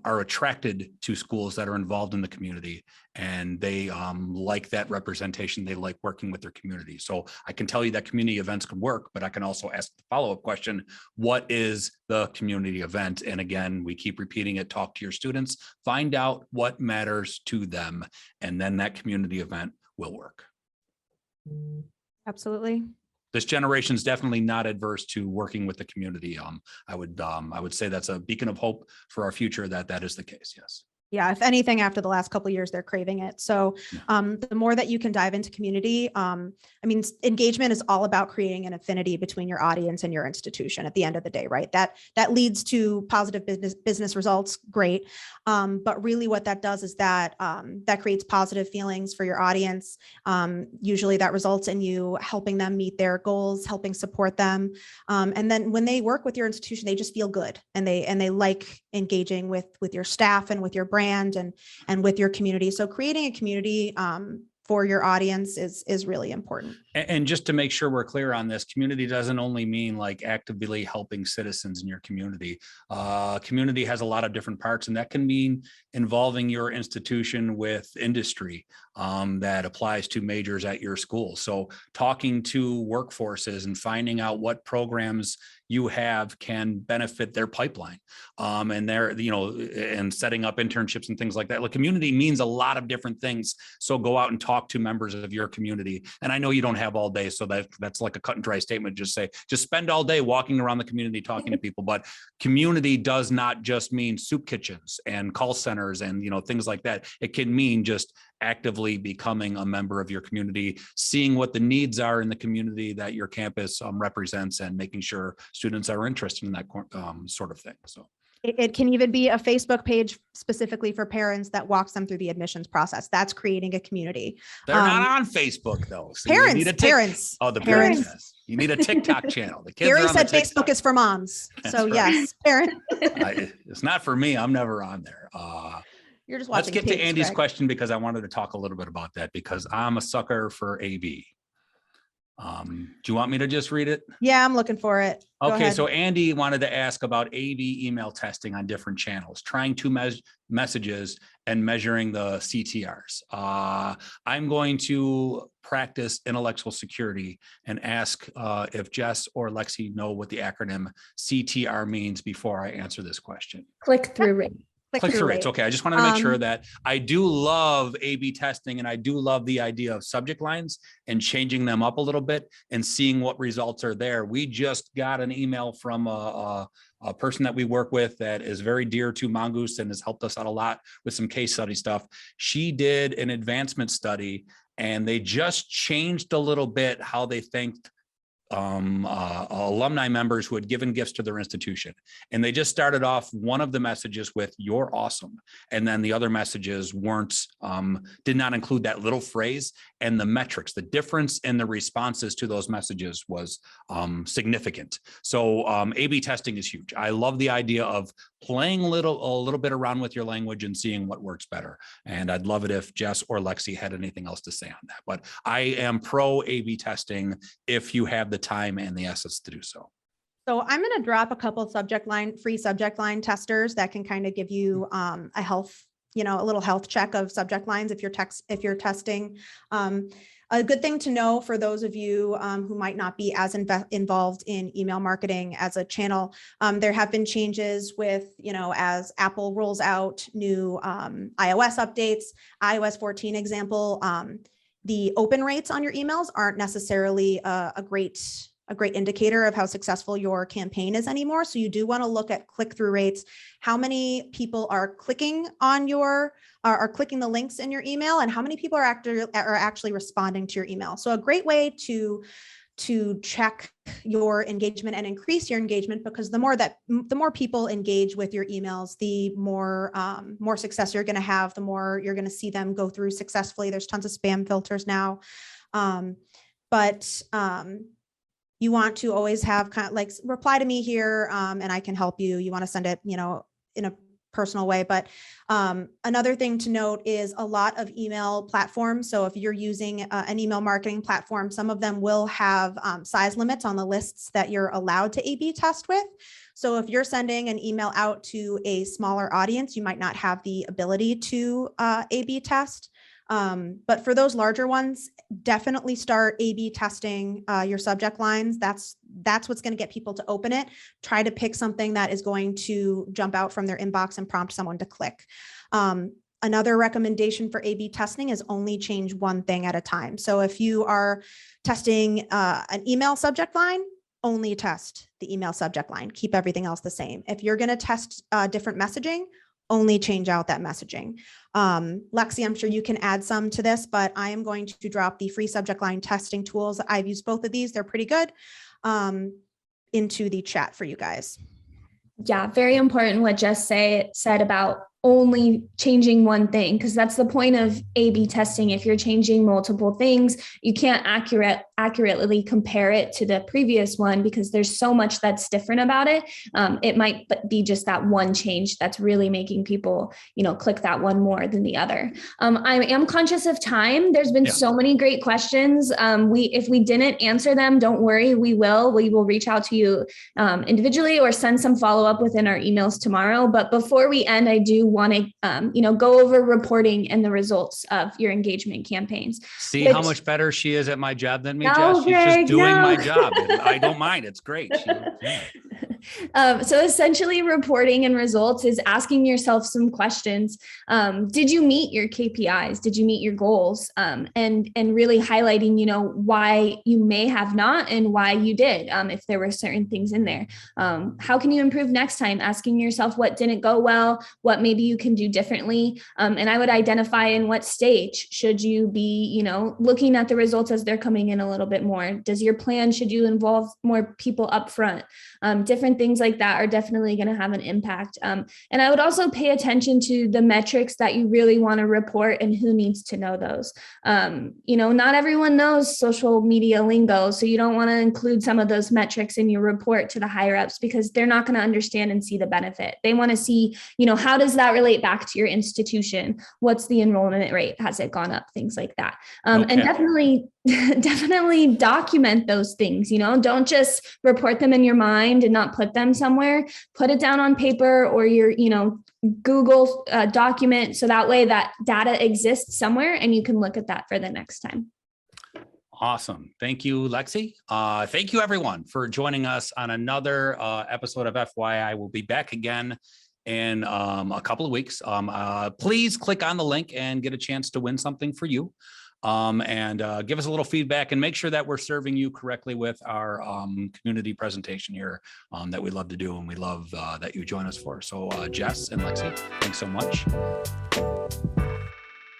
are attracted to schools that are involved in the community, and they like that representation. They like working with their community. So I can tell you that community events can work, but I can also ask the follow-up question, what is the community event? And again, we keep repeating it, talk to your students, find out what matters to them, and then that community event will work. Absolutely. This generation is definitely not adverse to working with the community. I would say that's a beacon of hope for our future, that is the case. Yes. Yeah, if anything, after the last couple of years, they're craving it. So the more that you can dive into community, I mean, engagement is all about creating an affinity between your audience and your institution at the end of the day, right? That leads to positive business results, great. But really what that does is that that creates positive feelings for your audience. Usually that results in you helping them meet their goals, helping support them. And then when they work with your institution, they just feel good, and they like engaging with your staff and with your brand and with your community. So creating a community for your audience is really important. And just to make sure we're clear on this, community doesn't only mean like actively helping citizens in your community. Community has a lot of different parts, and that can mean involving your institution with industry that applies to majors at your school. So talking to workforces and finding out what programs you have can benefit their pipeline, and and setting up internships and things like that. Like, community means a lot of different things. So go out and talk to members of your community. And I know you don't have all day, so that's like a cut and dry statement. Just spend all day walking around the community talking to people. But community does not just mean soup kitchens and call centers and things like that. It can mean just actively becoming a member of your community, seeing what the needs are in the community that your campus represents, and making sure students are interested in that sort of thing. So it can even be a Facebook page specifically for parents that walks them through the admissions process. That's creating a community. They're not on Facebook though. So parents. Oh, the parents. Yes. You need a TikTok channel. The kids Gary are on said the Facebook is for moms. So right. Yes, parents. It's not for me. I'm never on there. You're just watching. Let's get to Andy's Greg. question, because I wanted to talk a little bit about that, because I'm a sucker for AB. Do you want me to just read it? Yeah, I'm looking for it. Go Okay, ahead. so Andy wanted to ask about AB email testing on different channels, trying two messages and measuring the CTRs. I'm going to practice intellectual security and ask if Jess or Lexi know what the acronym CTR means before I answer this question. Click-through rate. Click-through rates. Okay, I just wanted to make sure that I do love A/B testing, and I do love the idea of subject lines and changing them up a little bit and seeing what results are there. We just got an email from a person that we work with that is very dear to Mongoose and has helped us out a lot with some case study stuff. She did an advancement study, and they just changed a little bit how they thanked alumni members who had given gifts to their institution. And they just started off one of the messages with "You're awesome." And then the other messages did not include that little phrase, and the metrics, the difference in the responses to those messages was significant. So A/B testing is huge. I love the idea of playing a little bit around with your language and seeing what works better. And I'd love it if Jess or Lexi had anything else to say on that. But I am pro A/B testing if you have the time and the assets to do so. So I'm going to drop a couple free subject line testers that can kind of give you a little health check of subject lines if you're testing. A good thing to know for those of you who might not be as involved in email marketing as a channel, there have been changes with, as Apple rolls out new iOS updates, iOS 14 example, the open rates on your emails aren't necessarily a great indicator of how successful your campaign is anymore. So you do want to look at click-through rates, how many people are clicking on are clicking the links in your email, and how many people are actually responding to your email. So a great way to check your engagement and increase your engagement, because the more people engage with your emails, the more success you're going to have, the more you're going to see them go through successfully. There's tons of spam filters now. But you want to always have kind of like reply to me here, and I can help you. You want to send it, in a personal way. But another thing to note is a lot of email platforms. So if you're using an email marketing platform, some of them will have size limits on the lists that you're allowed to A/B test with. So if you're sending an email out to a smaller audience, you might not have the ability to A/B test. But for those larger ones, definitely start A/B testing your subject lines. That's what's going to get people to open it. Try to pick something that is going to jump out from their inbox and prompt someone to click. Another recommendation for A/B testing is only change one thing at a time. So if you are testing an email subject line, only test the email subject line. Keep everything else the same. If you're going to test different messaging, only change out that messaging. Lexi, I'm sure you can add some to this, but I am going to drop the free subject line testing tools. I've used both of these. They're pretty good, into the chat for you guys. Yeah, very important what Jess said about only changing one thing, because that's the point of A/B testing. If you're changing multiple things, you can't accurately compare it to the previous one because there's so much that's different about it. It might be just that one change that's really making people, click that one more than the other. I am conscious of time. There's been so many great questions. If we didn't answer them, don't worry, we will reach out to you individually or send some follow-up within our emails tomorrow. But before we end, I do want to, go over reporting and the results of your engagement campaigns. See how much better she is at my job than me, Jess? She's just doing my job. I don't mind. It's great. So essentially reporting and results is asking yourself some questions. Did you meet your KPIs? Did you meet your goals? And really highlighting, why you may have not and why you did, if there were certain things in there. How can you improve next time? Asking yourself what didn't go well, what maybe you can do differently. And I would identify in what stage should you be, looking at the results as they're coming in a little bit more. Does your plan, should you involve more people up front? Different things like that are definitely going to have an impact. And I would also pay attention to the metrics that you really want to report and who needs to know those. Not everyone knows social media lingo, so you don't want to include some of those metrics in your report to the higher ups because they're not going to understand and see the benefit. They want to see, how does that relate back to your institution? What's the enrollment rate? Has it gone up? Things like that. And definitely document those things. Don't just report them in your mind and not put them somewhere. Put it down on paper or your, Google document. So that way that data exists somewhere and you can look at that for the next time. Awesome. Thank you, Lexi. Thank you, everyone, for joining us on another episode of FYI. We'll be back again in a couple of weeks. Please click on the link and get a chance to win something for you. And give us a little feedback and make sure that we're serving you correctly with our community presentation here that we love to do and we love that you join us for. So Jess and Lexi, thanks so much.